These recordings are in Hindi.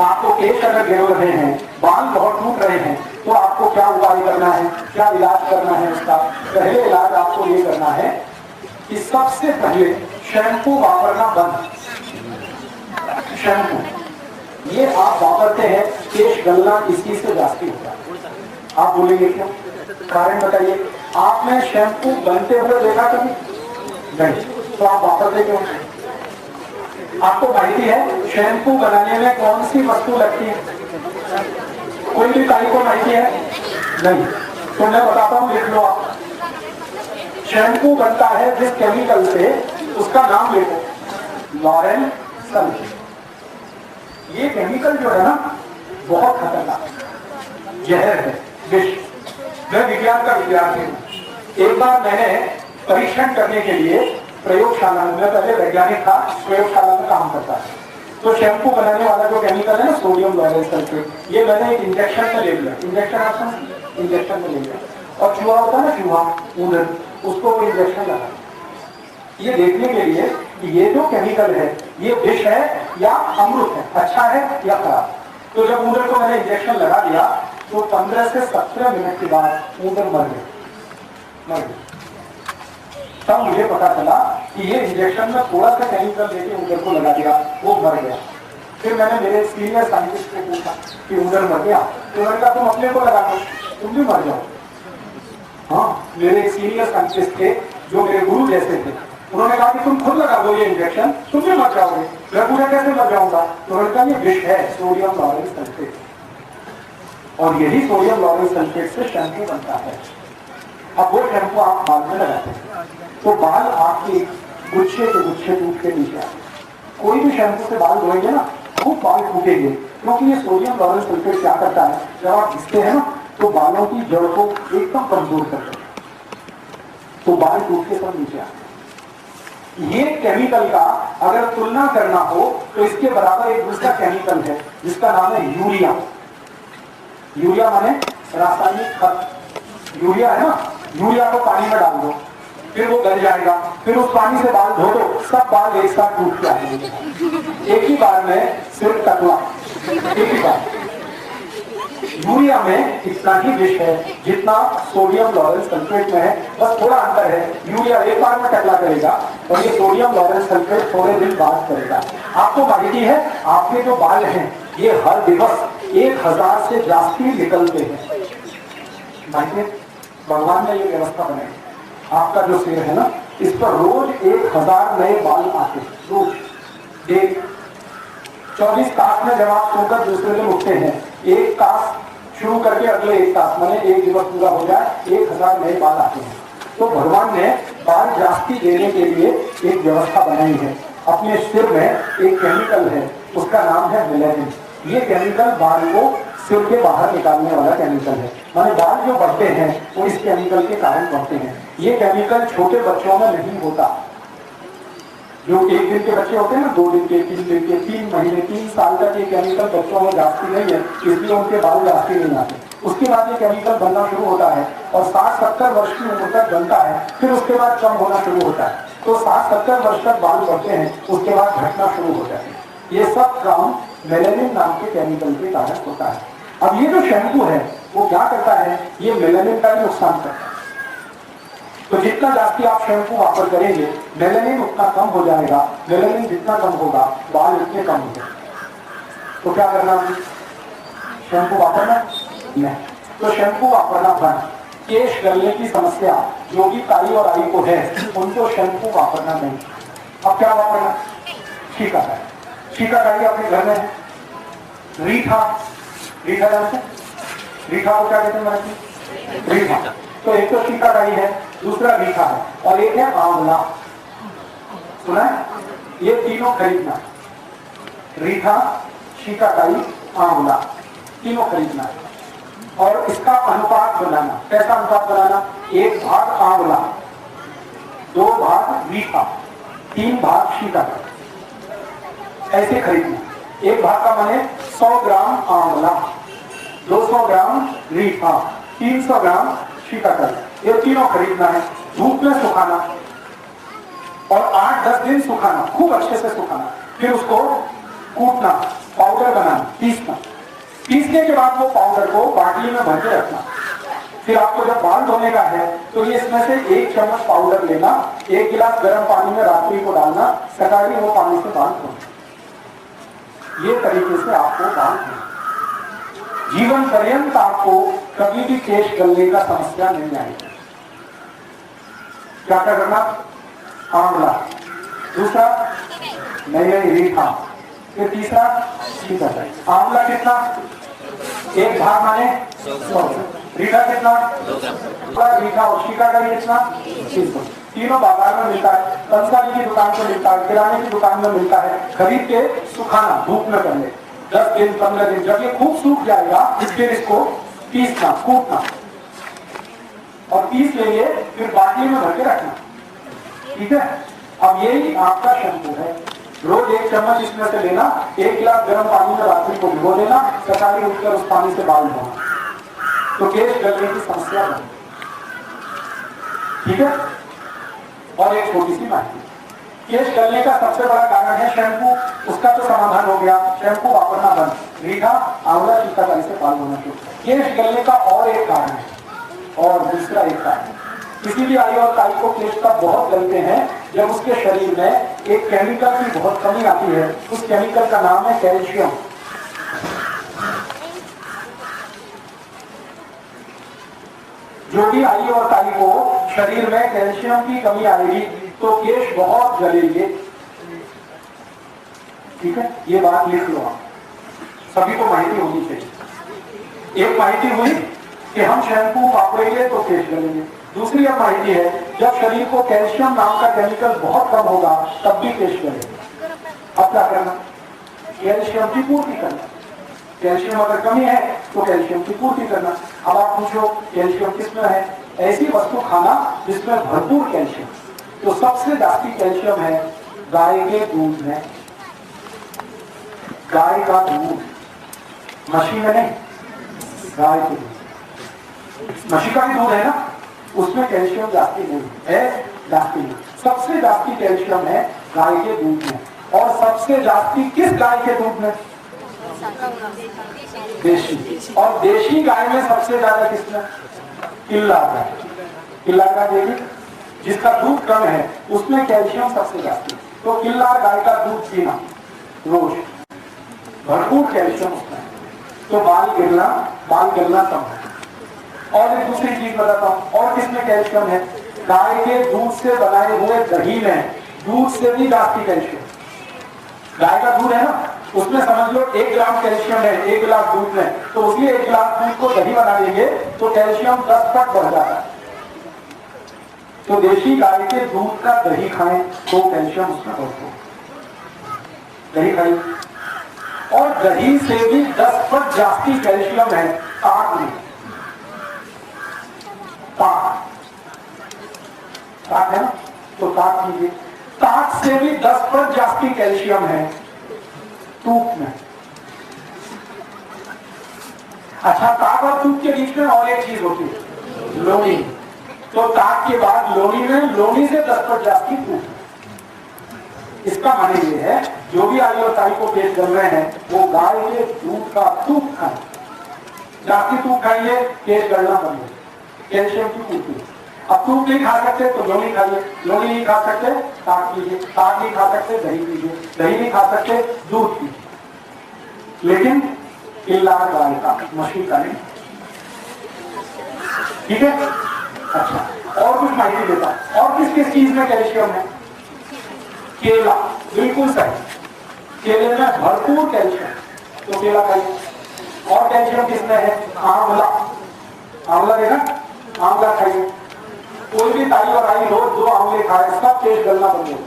आपको केश अगर गिर रहे हैं, बाल बहुत टूट रहे हैं, तो आपको क्या उपाय करना है, क्या इलाज करना है उसका? पहले इलाज आपको ये करना है कि सबसे पहले शैम्पू वापरना बंद। शैम्पू ये आप वापरते हैं, केश गलना इसकी से जास्ती होता है। आप बोलेंगे क्यों? कारण बताइए। आपने शैम्पू बनते हुए देखा कभी? नहीं, तो आप वापरते क्यों? आपको माहिती है शैम्पू बनाने में कौन सी वस्तु लगती है? कोई भी काई को माहिती है? नहीं, तो मैं बताता हूं, लिख लो आप। शैम्पू बनता है जिस केमिकल से, उसका नाम लिखो, लॉरेल सल्फेट। ये केमिकल जो है ना, बहुत खतरनाक जहर है, विष। मैं विज्ञान का विद्यार्थी हूं। एक बार मैंने परीक्षण करने के लिए प्रयोगशाला में, मैं पहले वैज्ञानिक था, प्रयोगशाला में काम करता है, तो शैम्पू बनाने वाला जो केमिकल है ना, सोडियम लॉरेल सल्फेट, ये मैंने एक इंजेक्शन में ले लिया। इंजेक्शन आपका इंजेक्शन में ले लिया, और चूहा होता है ना, चूहा ऊदर, उसको वो इंजेक्शन लगा, ये देखने के लिए कि ये जो केमिकल है ये विष है या अमृत है, अच्छा है या खराब। तो जब ऊदर को मैंने इंजेक्शन लगा दिया, तो 15 से 17 मिनट के बाद ऊदर मर गया। तब मुझे पता चला कि ये इंजेक्शन में थोड़ा सा केमिकल देके ऊदर को लगा दिया, वो मर गया। फिर मैंने मेरे सीनियर साइंटिस्ट से पूछा कि ऊदर मर गया, तो मैंने कहा तुम अपने को लगा दो, तुम भी मर जाओ। हाँ, मेरे सीनियर साइंटिस्ट थे जो मेरे गुरु जैसे थे, उन्होंने कहा कि तुम खुद लगा दो ये इंजेक्शन, तुम भी मर जाओगे। मैं पूरा कैसे मर जाऊंगा? तो उन्होंने कहा ये विष है, सोडियम लॉरेल सल्फेट, और यही सोडियम लॉरेल सल्फेट से शैम्पू बनता है। अब वो शैम्पू आप बाल में लगाते हैं तो बाल आपके गुच्छे के गुच्छे टूट के नीचे आते। कोई भी शैम्पू से बाल धोएंगे ना, खूब बाल टूटेंगे, क्योंकि ये सोडियम लॉरेल सल्फेट क्या करता है, जब आप घिसते हैं ना, तो बालों की जड़ को एकदम कमजोर करता है, तो बाल टूट के सब नीचे आते। ये केमिकल का अगर तुलना करना हो तो इसके बराबर एक दूसरा केमिकल है जिसका नाम है यूरिया। यूरिया माने रासायनिक खत। यूरिया है ना, यूरिया को पानी में डाल दो, फिर वो गल जाएगा, फिर उस पानी से बाल धो दो, सब बाल एक साथ टूट के आएंगे। एक ही बार में सिर्फ टकला, एक ही बार। यूरिया में इतना ही विष है जितना सोडियम लॉरेल सल्फेट में है, बस थोड़ा अंतर है। यूरिया एक बार में टकला करेगा और ये सोडियम लॉरेल सल्फेट थोड़े दिन बाद करेगा। आपको माहिती है आपके जो बाल हैं ये हर दिवस 1000 से जास्ती निकलते हैं। माहिती, भगवान ने ये व्यवस्था बनाई। आपका जो सिर है ना, इस पर रोज 1000 नए बाल आते हैं, रोज। एक 24 तास में जब आप सोकर दूसरे दिन उठते हैं, एक तास शुरू करके अगले एक तास, माने एक दिवस पूरा हो जाए, 1000 नए बाल आते हैं। तो भगवान ने बाल जास्ती देने के लिए एक व्यवस्था बनाई है। अपने सिर में एक केमिकल है, उसका नाम है मेलानिन। ये केमिकल बाल को सिर के बाहर निकालने वाला केमिकल है। माने बाल जो बढ़ते हैं वो इस केमिकल के कारण बढ़ते हैं। ये केमिकल छोटे बच्चों में नहीं होता। जो 1 दिन के बच्चे होते हैं ना, 2 दिन के, 3 दिन के, 3 महीने, 3 साल तक ये केमिकल बच्चों में जाती नहीं है, इसलिए उनके बाल जाती नहीं आते। उसके बाद ये केमिकल बनना शुरू होता है और 60-70 वर्ष की उम्र तक बनता है, फिर उसके बाद कम होना शुरू होता है। तो 60-70 वर्ष तक बाल बढ़ते हैं, उसके बाद घटना शुरू हो जाती है। ये सब काम मेलानिन नाम के केमिकल के कारण होता है। अब ये जो शैम्पू है वो क्या करता है, ये मेलानिन का भी नुकसान करता है। तो जितना जास्ती आप शैम्पू वापर करेंगे, मेलानिन उतना कम हो जाएगा। मेलानिन जितना कम होगा, बाल उतने कम होंगे। तो क्या करना है? शैम्पू वापरना नहीं, तो शैम्पू वापरना बंद। केश गलने की समस्या जो भी काई और आई को है, उनको शैम्पू वापरना नहीं। अब क्या वापरना? शिकाकाई। शिकाकाई अपने घर में है। रीठा, रीठा जानते हैं? रीठा को क्या कहते हैं? रीठा। तो एक तो शिकाकाई है, दूसरा रीठा है, और एक है आंवला। सुना है? ये तीनों खरीदना। रीठा, शिकाकाई, आंवला, तीनों खरीदना है। और इसका अनुपात बनाना। कैसा अनुपात बनाना? 1 भाग आंवला, 2 भाग रीठा, 3 भाग शिकाकाई, ऐसे खरीदना। 1 भाग का माने 100 ग्राम आंवला, 200 ग्राम रीठा, 300 ग्राम शिकाकाई, ये तीनों खरीदना है। धूप में सुखाना और 8-10 दिन सुखाना, खूब अच्छे से सुखाना। फिर उसको कूटना, पाउडर बनाना, पीसना। पीसने के बाद वो पाउडर को बाटली में भर के रखना। फिर आपको जब बाल धोने का है तो ये इसमें से 1 चम्मच पाउडर लेना, 1 गिलास गर्म पानी में रात्रि को डालना, सकाली वो पानी से बाल धोना। ये तरीके से आपको बाल धोना। जीवन पर्यंत आपको कभी भी केश गलने का समस्या नहीं आएगी। क्या करना? आंवला, दूसरा नई रीठा, फिर तीसरा शीतल। आंवला कितना? 1 भाग माने 100। रीठा कितना? रीठा और शीकाकारी कितना? 300। तीनों बाजार में मिलता है, पंसारी की दुकान पर मिलता है, किराने की दुकान में मिलता है। खरीद के सुखाना, धूप में कर ले 10 दिन 15 दिन। जब ये खूब सूख जाएगा फिर इसको पीसना, कूटना और पीस लेंगे, फिर बाटली में भर के रखना। ठीक है। अब यही आपका शैम्पू है। रोज 1 चम्मच इसमें से लेना, 1 गिलास गर्म पानी में रात्रि को भिगो देना, सकाली उठकर उस पानी से बाल धोना, तो केश गलने की समस्या नहीं। ठीक है। और एक छोटी सी माहिती, केश गलने का सबसे बड़ा कारण है शैम्पू। उसका तो समाधान हो गया, शैम्पू वापरना बंद। रीठा, आंवला, शीतकारी से बाल धोना शुरू। केश गलने का और एक कारण है, और दूसरा एक कारण, किसी भी आयु और ताई को केश का बहुत गलते हैं जब उसके शरीर में एक केमिकल की बहुत कमी आती है। उस केमिकल का नाम है कैल्शियम। जो भी आयु और ताई को शरीर में कैल्शियम की कमी आएगी तो केश बहुत जलेंगे। ठीक है, ये बात लिख लो आप, सभी को माहिती होनी चाहिए। एक माहिती हुई कि हम शैम्पू वापरेंगे तो केश गलेंगे। दूसरी अब माहिती है, जब शरीर को कैल्शियम नाम का केमिकल बहुत कम होगा तब भी केश गलेगा। अब क्या करना? कैल्शियम की पूर्ति करना। कैल्शियम अगर कमी है तो कैल्शियम की पूर्ति करना। अब आप पूछो कैल्शियम किसमें है? ऐसी वस्तु खाना जिसमें भरपूर कैल्शियम। तो सबसे जास्ती कैल्शियम है गाय के दूध में। गाय का दूध, मशीन में नहीं, गाय के दूध। मशीन का भी दूध है ना, उसमें कैल्शियम जास्ती नहीं है, जास्ती नहीं। सबसे जास्ती कैल्शियम है गाय के दूध में। और सबसे जास्ती किस गाय के दूध में? देशी। और देशी गाय में सबसे ज्यादा किसमें? किल्लार गाय। किल्लार गाय देवी जिसका दूध कम है उसमें कैल्शियम सबसे जास्ती। तो किल्लार गाय का दूध पीना रोज, भरपूर कैल्शियम उसमें, तो बाल गिरना कम है। और एक दूसरी चीज बताता हूँ, और किसमें कैल्शियम है? गाय के दूध से बनाए हुए दही में दूध से भी जास्ती कैल्शियम। गाय का दूध है ना, उसमें समझ लो 1 ग्राम कैल्शियम है 1 गिलास दूध में, तो उसी 1 गिलास दूध को दही बना देंगे तो कैल्शियम 10 पट बढ़ जाता है। तो देशी गाय के दूध का दही खाएं तो कैल्शियम उसमें बढ़ता। दही खाइए। और दही से भी 10 पट जास्ती कैल्शियम है ताक में। ताक है ना, तो ताक कीजिए। ताक से भी 10 पट जास्ती कैल्शियम है तूप में। अच्छा, ताक और तूप के बीच में और एक चीज होती है, लोनी। तो ताक के बाद लोनी में, लोनी से 10 पट जास्ती तूप। इसका माने ये है, जो भी आयु और ताई को पेश कर रहे हैं वो गाय के दूध का तूप खाएं। जास्ती तूप खाइए, केश गलना बंद हो, कैल्शियम की पूर्ति। अब तूप नहीं खा सकते तो लोनी खाइए, लोनी नहीं खा सकते ताक पीजिए, ताक नहीं खा सकते दही पीजिए, दही नहीं खा सकते दूध पीजिए, लेकिन किल्लार गाय का, मछली का नहीं। ठीक है। अच्छा, और कुछ माहिती देता हूं। और किस किस चीज में कैल्शियम है? केला, बिल्कुल सही, केले में भरपूर कैल्शियम, तो केला खाइए। और कैल्शियम किसमें है? आंवला। आंवला देखा, आंवला खाइए। कोई भी ताई और आई रोज 2 आंवले खाए, सब केश गलना बंद हो।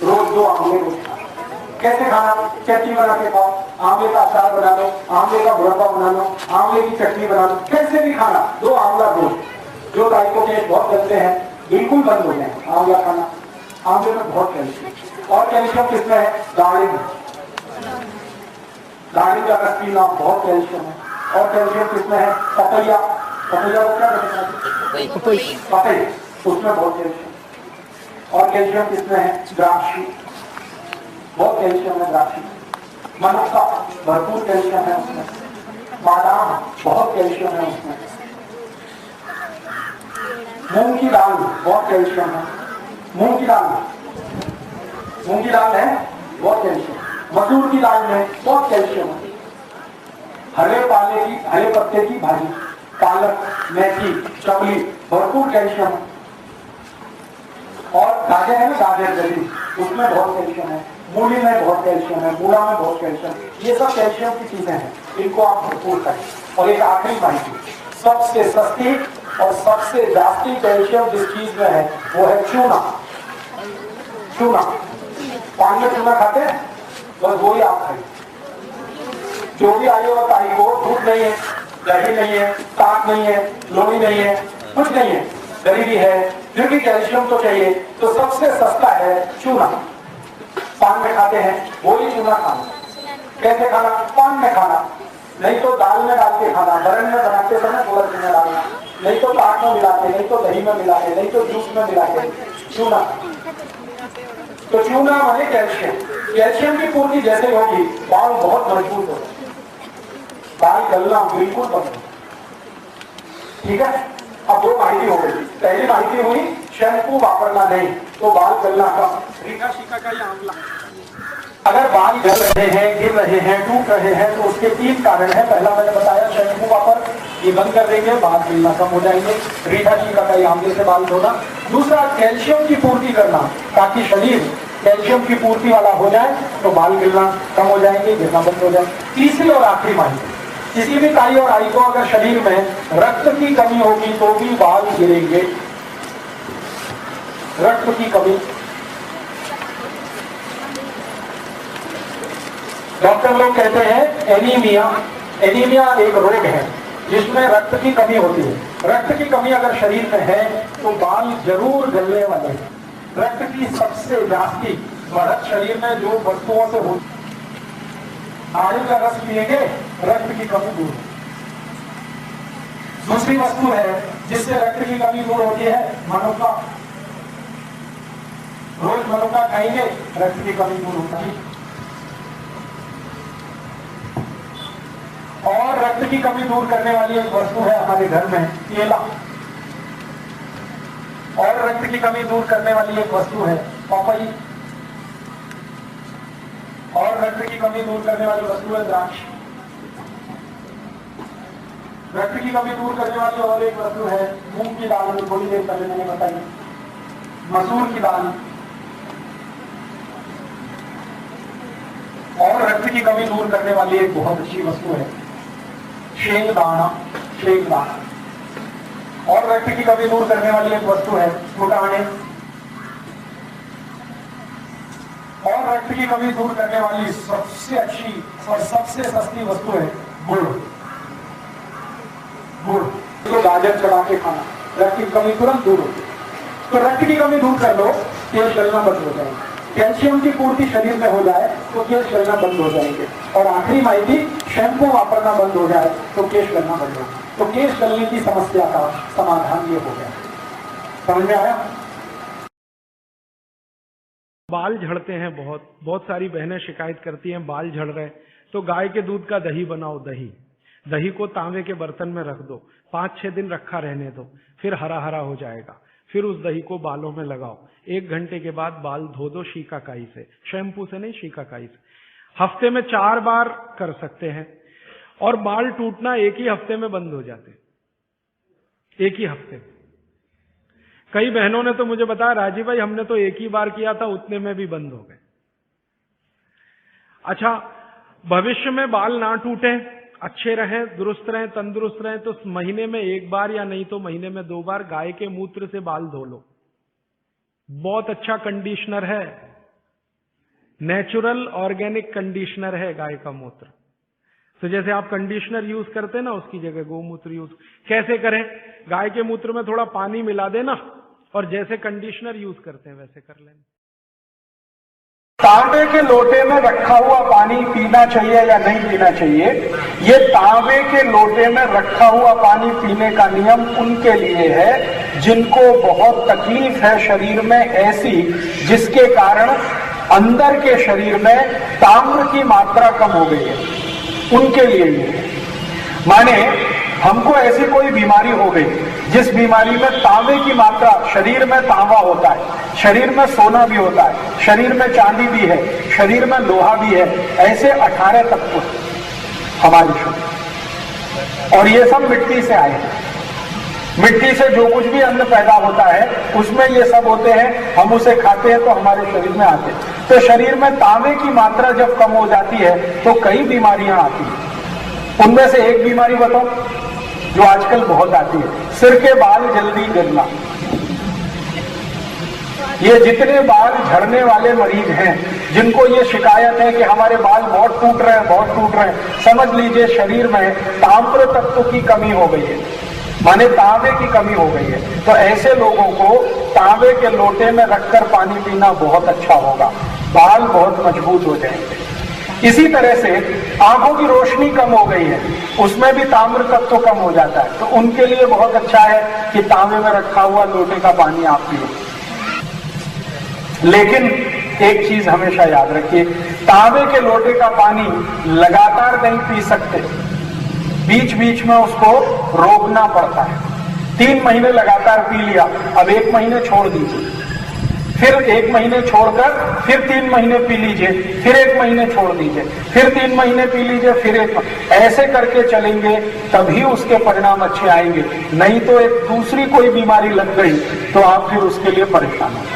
रोज 2 आंवले रोज खाए। कैसे खाना? चटनी बना के खाओ, आंवले का अचार बना लो, आंवले का मुरब्बा बना लो, आंवले की चटनी बना लो, कैसे भी खाना 2 आंवला रोज। जो ताई को केश बहुत गलते हैं बिल्कुल बंद हो जाए आंवला खाना। आंवले में बहुत कैल्शियम। और कैल्शियम किसमें है? दाढ़ी। दाढ़ी का रस पीना बहुत कैल्शियम है। और कैल्शियम किसमें है? पपैया। पपैया को क्या कहते हैं? पपैया, उसमें बहुत कैल्शियम। और कैल्शियम किसमें है? द्राक्षी, बहुत कैल्शियम है द्राक्षी। मनुक्का भरपूर कैल्शियम है उसमें, बादाम बहुत कैल्शियम है उसमें, मूंग की दाल बहुत कैल्शियम है, मूंग की दाल है बहुत कैल्शियम, मसूर की दाल में बहुत कैल्शियम है, हरे पत्ते की भाजी, पालक, मेथी, चवली भरपूर कैल्शियम है, और गाजर है ना, गाजर जली उसमें बहुत कैल्शियम है, मूली में बहुत कैल्शियम है, मूला में बहुत कैल्शियम, ये सब कैल्शियम की चीजें हैं, इनको आप भरपूर करें। और एक आखिरी माहिती, सबसे सस्ती और सबसे जास्ती कैल्शियम जिस चीज में है वो है चूना। चूना, पान में चूना खाते हैं, बस वही आप खाइए। जो भी आई और ताई को दूध नहीं है, दही नहीं है, ताक नहीं है, लोही नहीं है, कुछ नहीं है, गरीबी है, फिर भी कैल्शियम तो चाहिए, तो सबसे सस्ता है चूना। पान में खाते हैं वही चूना खाना। कैसे खाना? पान में खाना, नहीं तो दाल में डाल के खाना, बरन में बनाते समय थोड़ा चूना डालना, नहीं तो ताक में मिला के, नहीं तो दही में मिला के, नहीं तो जूस में मिला के, चूना। तो चूना माने कैल्शियम। कैल्शियम की पूर्ति जैसे होगी बाल बहुत मजबूत होगा, बाल गलना बिल्कुल बंद। ठीक है, अब दो माहिती हो गई। पहली माहिती हुई शैम्पू वापरना नहीं तो बाल गलना कम। रीका शीका का ये आंवला, अगर बाल जल रहे हैं, गिर रहे हैं, टूट रहे हैं तो उसके 3 कारण है। पहला मैंने बताया शैम्पू वापर, ये बंद कर देंगे, बाल गिरना कम हो जाएंगे। रीठा शीका का आंवले से बाल धोना। दूसरा, कैल्शियम की पूर्ति करना, ताकि शरीर कैल्शियम की पूर्ति वाला हो जाए तो बाल गिरना कम हो जाएंगे, गिरना बंद हो जाए। तीसरी और आखिरी माहिती, किसी भी ताई और आई को अगर शरीर में रक्त की कमी होगी तो भी बाल गिरेंगे। रक्त की कमी, डॉक्टर लोग कहते हैं एनीमिया। एनीमिया एक रोग है जिसमें रक्त की कमी होती है। रक्त की कमी अगर शरीर में है तो बाल जरूर गलने वाले हैं। रक्त की सबसे जास्ती बढ़त शरीर में जो वस्तुओं से होती, नारियल का रस पिएंगे रक्त की कमी दूर। दूसरी वस्तु है जिससे रक्त की कमी दूर होती है, मनुक्का। रोज मनुक्का खाएंगे रक्त की कमी दूर होगी। और रक्त की कमी दूर करने वाली एक वस्तु है हमारे घर में, केला। और रक्त की कमी दूर करने वाली एक वस्तु है पपई। और रक्त की कमी दूर करने वाली वस्तु है द्राक्ष। रक्त की कमी दूर करने वाली और एक वस्तु है मूंग की दाल, थोड़ी देर पहले मैंने बताई, मसूर की दाल। और रक्त की कमी दूर करने वाली एक बहुत अच्छी वस्तु है शेंगदाना। शेंगदाना। और रक्त की कमी दूर करने वाली एक वस्तु है फुटाने। और रक्त की कमी दूर करने वाली सबसे अच्छी और सबसे सस्ती वस्तु है गुड़। गुड़ तो गाजर चढ़ा के खाना, रक्त की कमी तुरंत दूर होती है। तो रक्त की कमी दूर कर लो, केश गलना बंद हो जाएगा। कैल्शियम की पूर्ति शरीर में हो जाए तो केश गलना बंद हो जाएंगे। और आखिरी माहिती, शैम्पू वापरना बंद हो जाए तो केश गलना बंद हो जाए। तो केश गलने की समस्या का समाधान ये हो गया। समझ में आया? बाल झड़ते हैं, बहुत सारी बहनें शिकायत करती हैं बाल झड़ रहे, तो गाय के दूध का दही बनाओ। दही को तांबे के बर्तन में रख दो, 5-6 दिन रखा रहने दो, फिर हरा हरा हो जाएगा। फिर उस दही को बालों में लगाओ। 1 घंटे के बाद बाल धो दो शीकाकाई से, शैम्पू से नहीं, शीकाकाई से। हफ्ते में 4 बार कर सकते हैं। और बाल टूटना 1 ही हफ्ते में बंद हो जाते, 1 ही हफ्ते। कई बहनों ने तो मुझे बताया, राजीव भाई हमने तो 1 ही बार किया था, उतने में भी बंद हो गए। अच्छा, भविष्य में बाल ना टूटे, अच्छे रहें, दुरुस्त रहें, तंदुरुस्त रहें, तो महीने में 1 बार या नहीं तो महीने में 2 बार गाय के मूत्र से बाल धो लो। बहुत अच्छा कंडीशनर है, नेचुरल ऑर्गेनिक कंडीशनर है गाय का मूत्र। तो जैसे आप कंडीशनर यूज करते हैं ना, उसकी जगह गोमूत्र यूज कैसे करें? गाय के मूत्र में थोड़ा पानी मिला देना और जैसे कंडीशनर यूज करते हैं वैसे कर लेना। तांबे के लोटे में रखा हुआ पानी पीना चाहिए या नहीं पीना चाहिए? ये तांबे के लोटे में रखा हुआ पानी पीने का नियम उनके लिए है जिनको बहुत तकलीफ है शरीर में ऐसी, जिसके कारण अंदर के शरीर में ताम्र की मात्रा कम हो गई है, उनके लिए ये है। माने हमको ऐसी कोई बीमारी हो गई जिस बीमारी में तांबे की मात्रा, शरीर में तांबा होता है, शरीर में सोना भी होता है, शरीर में चांदी भी है, शरीर में लोहा भी है, ऐसे 18 तत्व हमारे शरीर, और ये सब मिट्टी से आए हैं। मिट्टी से जो कुछ भी अन्न पैदा होता है उसमें ये सब होते हैं, हम उसे खाते हैं तो हमारे शरीर में आते हैं। तो शरीर में तांबे की मात्रा जब कम हो जाती है तो कई बीमारियां आती हैं। उनमें से एक बीमारी बताओ जो आजकल बहुत आती है, सिर के बाल जल्दी गिरना। ये जितने बाल झड़ने वाले मरीज हैं जिनको ये शिकायत है कि हमारे बाल बहुत टूट रहे हैं, बहुत टूट रहे हैं, समझ लीजिए शरीर में ताम्र तत्व की कमी हो गई है, माने तांबे की कमी हो गई है। तो ऐसे लोगों को तांबे के लोटे में रखकर पानी पीना बहुत अच्छा होगा, बाल बहुत मजबूत हो जाएंगे। इसी तरह से आंखों की रोशनी कम हो गई है, उसमें भी ताम्र तत्व कम हो जाता है, तो उनके लिए बहुत अच्छा है कि तांबे में रखा हुआ लोटे का पानी आप पिए। लेकिन एक चीज हमेशा याद रखिए, तांबे के लोटे का पानी लगातार नहीं पी सकते, बीच बीच में उसको रोकना पड़ता है। 3 महीने लगातार पी लिया, अब 1 महीने छोड़ दीजिए, फिर 1 महीने छोड़कर फिर 3 महीने पी लीजिए, फिर 1 महीने छोड़ दीजिए, फिर 3 महीने पी लीजिए, फिर 1 ऐसे करके चलेंगे तभी उसके परिणाम अच्छे आएंगे। नहीं तो एक दूसरी कोई बीमारी लग गई तो आप फिर उसके लिए परेशान हो।